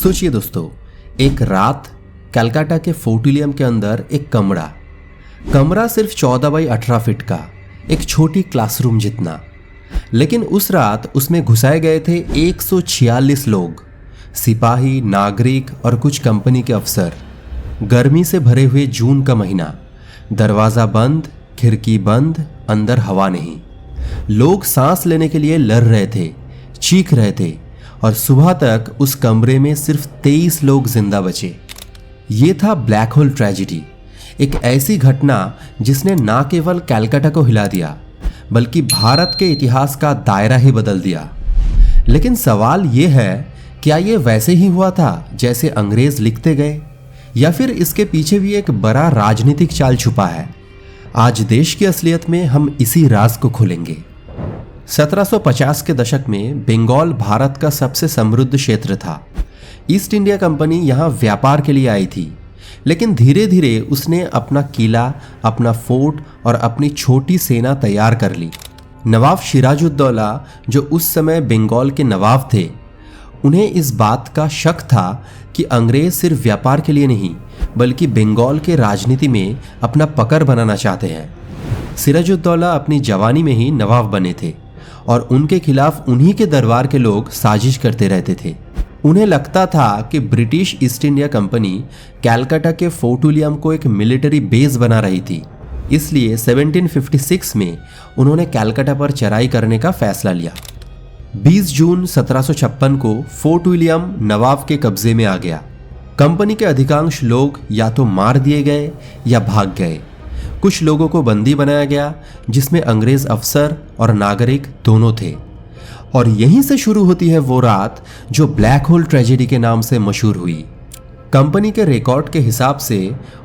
सोचिए दोस्तों, एक रात कलकत्ता के फोर्ट विलियम के अंदर एक कमरा सिर्फ 14 बाई 18 फीट का, एक छोटी क्लासरूम जितना। लेकिन उस रात उसमें घुसाए गए थे 146 लोग, सिपाही, नागरिक और कुछ कंपनी के अफसर। गर्मी से भरे हुए जून का महीना, दरवाजा बंद, खिड़की बंद, अंदर हवा नहीं। लोग सांस लेने के लिए लड़ रहे थे, चीख रहे थे, और सुबह तक उस कमरे में सिर्फ 23 लोग जिंदा बचे। ये था ब्लैक होल ट्रेजेडी, एक ऐसी घटना जिसने ना केवल कलकत्ता को हिला दिया बल्कि भारत के इतिहास का दायरा ही बदल दिया। लेकिन सवाल ये है, क्या ये वैसे ही हुआ था जैसे अंग्रेज लिखते गए, या फिर इसके पीछे भी एक बड़ा राजनीतिक चाल छुपा है? आज देश की असलियत में हम इसी राज को खोलेंगे। 1750 के दशक में बंगाल भारत का सबसे समृद्ध क्षेत्र था। ईस्ट इंडिया कंपनी यहाँ व्यापार के लिए आई थी, लेकिन धीरे धीरे उसने अपना किला, अपना फोर्ट और अपनी छोटी सेना तैयार कर ली। नवाब सिराजुद्दौला, जो उस समय बंगाल के नवाब थे, उन्हें इस बात का शक था कि अंग्रेज सिर्फ व्यापार के लिए नहीं बल्कि बंगाल के राजनीति में अपना पकड़ बनाना चाहते हैं। सिराजुद्दौला अपनी जवानी में ही नवाब बने थे और उनके खिलाफ उन्हीं के दरबार के लोग साजिश करते रहते थे। उन्हें लगता था कि British east India company Calcutta के फोर्ट विलियम को एक मिलिट्री बेस बना रही थी, इसलिए 1756 में उन्होंने कलकत्ता पर चढ़ाई करने का फैसला लिया। 20 जून 1756 को फोर्ट विलियम नवाब के कब्जे में आ गया। कंपनी के अधिकांश लोग या तो मार दिए गए या भाग गए। कुछ लोगों को बंदी बनाया गया, जिसमें अंग्रेज अफसर और नागरिक दोनों थे। और यहीं से शुरू होती है वो रात जो ब्लैक होल ट्रेजेडी के नाम से मशहूर हुई। कंपनी के रिकॉर्ड के हिसाब से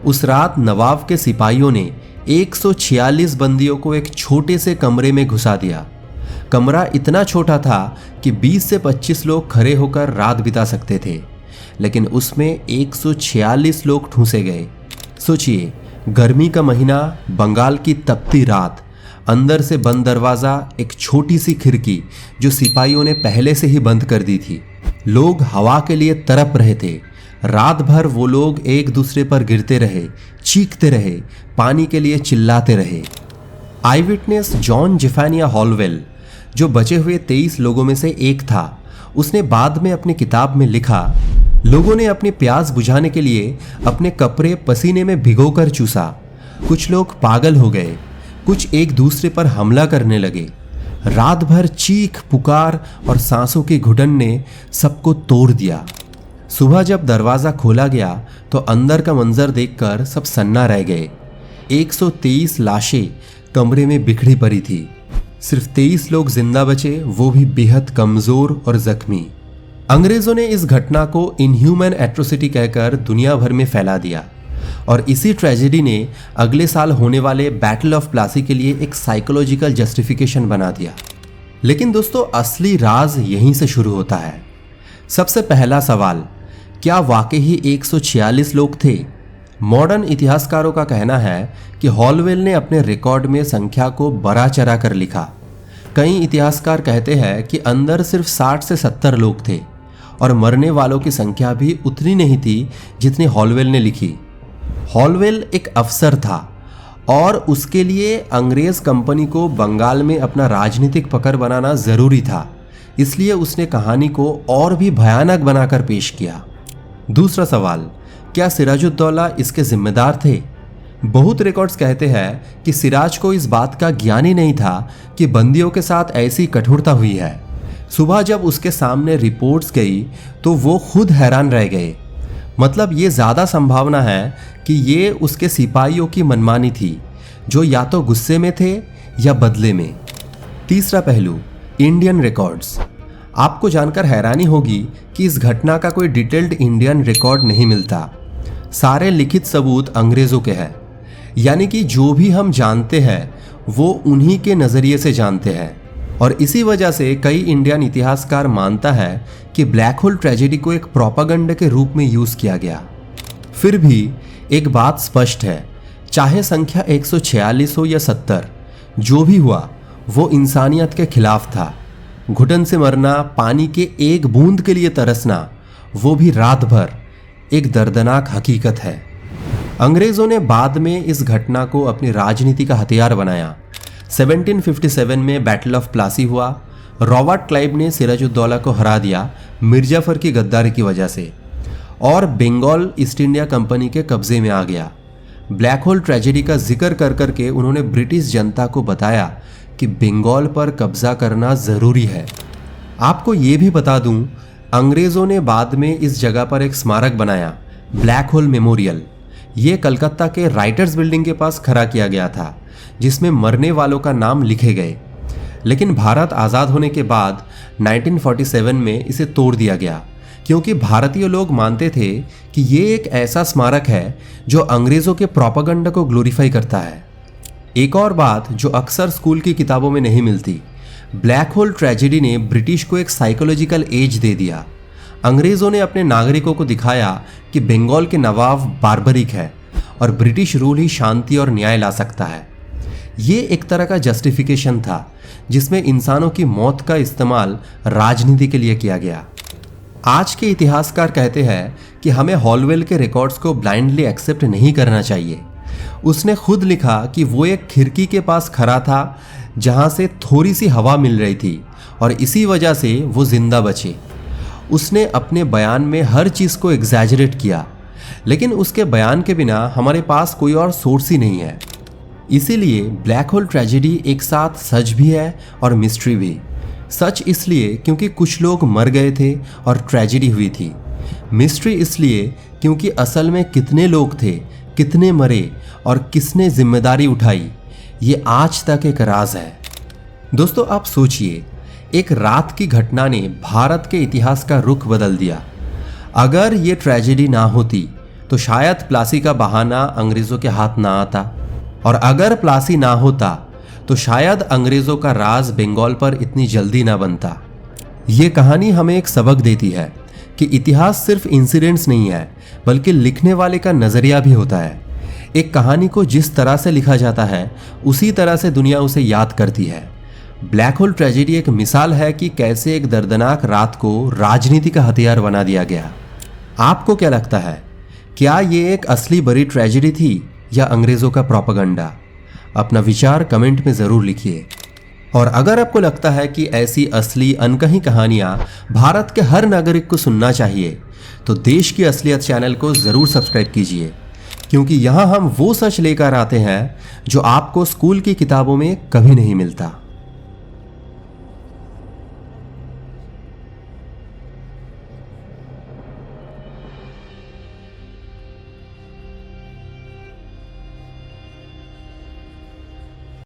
उस रात नवाब के सिपाहियों ने 146 बंदियों को एक छोटे से कमरे में घुसा दिया। कमरा इतना छोटा था कि 20 से 25 लोग खड़े होकर रात बिता सकते थे, लेकिन उसमें 146 लोग ठूंसे गए। सोचिए, गर्मी का महीना, बंगाल की तपती रात, अंदर से बंद दरवाजा, एक छोटी सी खिड़की जो सिपाहियों ने पहले से ही बंद कर दी थी। लोग हवा के लिए तड़प रहे थे। रात भर वो लोग एक दूसरे पर गिरते रहे, चीखते रहे, पानी के लिए चिल्लाते रहे। आई विटनेस जॉन जेफानिया हॉलवेल, जो बचे हुए 23 लोगों में से एक था, उसने बाद में अपनी किताब में लिखा, लोगों ने अपनी प्यास बुझाने के लिए अपने कपड़े पसीने में भिगोकर चूसा। कुछ लोग पागल हो गए, कुछ एक दूसरे पर हमला करने लगे। रात भर चीख पुकार और सांसों की घुटन ने सबको तोड़ दिया। सुबह जब दरवाजा खोला गया तो अंदर का मंजर देखकर सब सन्ना रह गए। 123 लाशें कमरे में बिखरी पड़ी थी। सिर्फ 23 लोग जिंदा बचे, वो भी बेहद कमजोर और जख्मी। अंग्रेजों ने इस घटना को इनह्यूमन एट्रोसिटी कहकर दुनिया भर में फैला दिया, और इसी ट्रेजेडी ने अगले साल होने वाले बैटल ऑफ प्लासी के लिए एक साइकोलॉजिकल जस्टिफिकेशन बना दिया। लेकिन दोस्तों, असली राज यहीं से शुरू होता है। सबसे पहला सवाल, क्या वाकई ही 146 लोग थे? मॉडर्न इतिहासकारों का कहना है कि हॉलवेल ने अपने रिकॉर्ड में संख्या को बढ़ा चढ़ा कर लिखा। कई इतिहासकार कहते हैं कि अंदर सिर्फ 60 से 70 लोग थे, और मरने वालों की संख्या भी उतनी नहीं थी जितनी हॉलवेल ने लिखी। हॉलवेल एक अफसर था और उसके लिए अंग्रेज कंपनी को बंगाल में अपना राजनीतिक पकड़ बनाना जरूरी था, इसलिए उसने कहानी को और भी भयानक बनाकर पेश किया। दूसरा सवाल, क्या सिराजुद्दौला इसके जिम्मेदार थे? बहुत रिकॉर्ड्स कहते हैं कि सिराज को इस बात का ज्ञान ही नहीं था कि बंदियों के साथ ऐसी कठोरता हुई है। सुबह जब उसके सामने रिपोर्ट्स गई तो वो खुद हैरान रह गए। मतलब ये ज़्यादा संभावना है कि ये उसके सिपाहियों की मनमानी थी, जो या तो गुस्से में थे या बदले में। तीसरा पहलू, इंडियन रिकॉर्ड्स। आपको जानकर हैरानी होगी कि इस घटना का कोई डिटेल्ड इंडियन रिकॉर्ड नहीं मिलता। सारे लिखित सबूत अंग्रेज़ों के हैं, यानी कि जो भी हम जानते हैं वो उन्हीं के नज़रिए से जानते हैं। और इसी वजह से कई इंडियन इतिहासकार मानता है कि ब्लैक होल ट्रेजेडी को एक प्रोपेगेंडा के रूप में यूज़ किया गया। फिर भी एक बात स्पष्ट है, चाहे संख्या 146 हो या 70, जो भी हुआ वो इंसानियत के खिलाफ था। घुटन से मरना, पानी के एक बूंद के लिए तरसना वो भी रात भर, एक दर्दनाक हकीकत है। अंग्रेजों ने बाद में इस घटना को अपनी राजनीति का हथियार बनाया। 1757 में बैटल ऑफ प्लासी हुआ। रॉबर्ट क्लाइव ने सिराजुद्दौला को हरा दिया मिर्जाफर की गद्दारी की वजह से, और बंगाल ईस्ट इंडिया कंपनी के कब्जे में आ गया। ब्लैक होल ट्रेजेडी का जिक्र कर करके उन्होंने ब्रिटिश जनता को बताया कि बंगाल पर कब्जा करना ज़रूरी है। आपको ये भी बता दूं, अंग्रेज़ों ने बाद में इस जगह पर एक स्मारक बनाया, ब्लैक होल मेमोरियल। ये कलकत्ता के राइटर्स बिल्डिंग के पास खड़ा किया गया था, जिसमें मरने वालों का नाम लिखे गए। लेकिन भारत आज़ाद होने के बाद 1947 में इसे तोड़ दिया गया, क्योंकि भारतीय लोग मानते थे कि ये एक ऐसा स्मारक है जो अंग्रेज़ों के प्रोपेगेंडा को ग्लोरीफाई करता है। एक और बात जो अक्सर स्कूल की किताबों में नहीं मिलती, ब्लैक होल ट्रेजेडी ने ब्रिटिश को एक साइकोलॉजिकल एज दे दिया। अंग्रेज़ों ने अपने नागरिकों को दिखाया कि बंगाल के नवाब बार्बरिक है और ब्रिटिश रूल ही शांति और न्याय ला सकता है। ये एक तरह का जस्टिफिकेशन था जिसमें इंसानों की मौत का इस्तेमाल राजनीति के लिए किया गया। आज के इतिहासकार कहते हैं कि हमें हॉलवेल के रिकॉर्ड्स को ब्लाइंडली एक्सेप्ट नहीं करना चाहिए। उसने खुद लिखा कि वो एक खिड़की के पास खड़ा था जहां से थोड़ी सी हवा मिल रही थी और इसी वजह से वो जिंदा बचे। उसने अपने बयान में हर चीज़ को एग्जैजरेट किया, लेकिन उसके बयान के बिना हमारे पास कोई और सोर्स ही नहीं है। इसीलिए ब्लैक होल ट्रेजेडी एक साथ सच भी है और मिस्ट्री भी। सच इसलिए क्योंकि कुछ लोग मर गए थे और ट्रेजेडी हुई थी। मिस्ट्री इसलिए क्योंकि असल में कितने लोग थे, कितने मरे और किसने जिम्मेदारी उठाई, ये आज तक एक राज है। दोस्तों, आप सोचिए, एक रात की घटना ने भारत के इतिहास का रुख बदल दिया। अगर ये ट्रेजेडी ना होती तो शायद प्लासी का बहाना अंग्रेज़ों के हाथ ना आता, और अगर प्लासी ना होता तो शायद अंग्रेज़ों का राज बंगाल पर इतनी जल्दी ना बनता। ये कहानी हमें एक सबक देती है कि इतिहास सिर्फ इंसिडेंट्स नहीं है, बल्कि लिखने वाले का नज़रिया भी होता है। एक कहानी को जिस तरह से लिखा जाता है उसी तरह से दुनिया उसे याद करती है। ब्लैक होल ट्रेजेडी एक मिसाल है कि कैसे एक दर्दनाक रात को राजनीति का हथियार बना दिया गया। आपको क्या लगता है, क्या ये एक असली बड़ी ट्रेजेडी थी या अंग्रेज़ों का प्रोपेगेंडा? अपना विचार कमेंट में ज़रूर लिखिए। और अगर आपको लगता है कि ऐसी असली अनकही कहानियाँ भारत के हर नागरिक को सुनना चाहिए, तो देश की असलियत चैनल को ज़रूर सब्सक्राइब कीजिए, क्योंकि यहाँ हम वो सच लेकर आते हैं जो आपको स्कूल की किताबों में कभी नहीं मिलता।